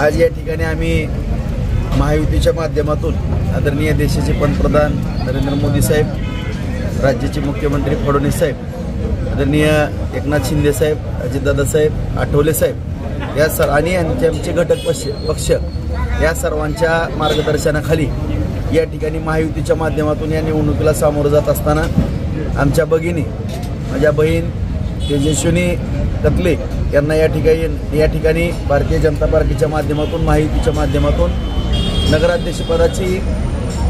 आज या ठिकाणी आम्ही महायुतीच्या माध्यमातून आदरणीय देशाचे पंतप्रधान नरेंद्र मोदी साहेब, राज्याचे मुख्यमंत्री फडणवीस साहेब, आदरणीय एकनाथ शिंदे साहेब, अजितदादा साहेब, आठवले साहेब या आणि आमचे घटक पक्ष या सर्वांच्या मार्गदर्शनाखाली या ठिकाणी महायुतीच्या माध्यमातून या निवडणुकीला सामोरं जात असताना आमच्या भगिनी, माझ्या बहीण तेजस्विनी कतले यांना या ठिकाणी भारतीय जनता पार्टीच्या माध्यमातून, महायुतीच्या माध्यमातून नगराध्यक्षपदाची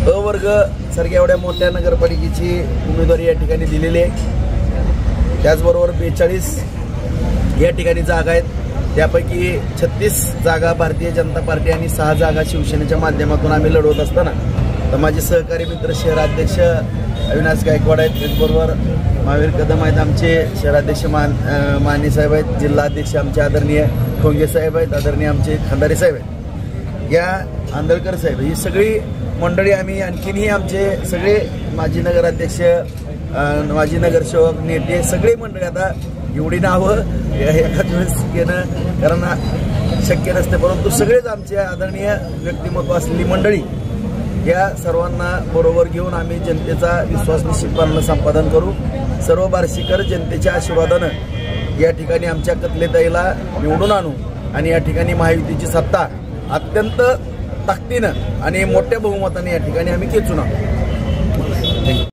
अ वर्ग सारख्या एवढ्या मोठ्या नगरपालिकेची उमेदवारी या ठिकाणी दिलेली आहे। त्याचबरोबर 42 या ठिकाणी जागा आहेत, त्यापैकी 36 जागा भारतीय जनता पार्टी आणि 6 जागा शिवसेनेच्या माध्यमातून आम्ही लढवत असताना तर माझे सहकारी मित्र शहराध्यक्ष अविनाश गायकवाड आहेत, त्याचबरोबर महावीर कदम आहेत, आमचे शहराध्यक्ष माने साहेब आहेत, जिल्हाध्यक्ष आमचे आदरणीय ठोंगे साहेब आहेत, आदरणीय आमचे खंदारे साहेब आहेत, या आंदळकर साहेब, ही सगळी मंडळी आम्ही आणखीनही आमचे सगळे माजी नगराध्यक्ष, माजी नगरसेवक, नेते सगळे मंडळी, आता एवढी नावं एखाद वेळेस घेणं कारण शक्य नसते, परंतु सगळेच आमचे आदरणीय व्यक्तिमत्व असलेली मंडळी या सर्वांना बरोबर घेऊन आम्ही जनतेचा विश्वास निश्चितपणानं संपादन करू। सर्व बार्शीकर जनतेच्या आशीर्वादानं या ठिकाणी आमच्या कतलेताईला निवडून आणू आणि या ठिकाणी महायुतीची सत्ता अत्यंत ताकदीनं आणि मोठ्या बहुमताने या ठिकाणी आम्ही खेचून आणू।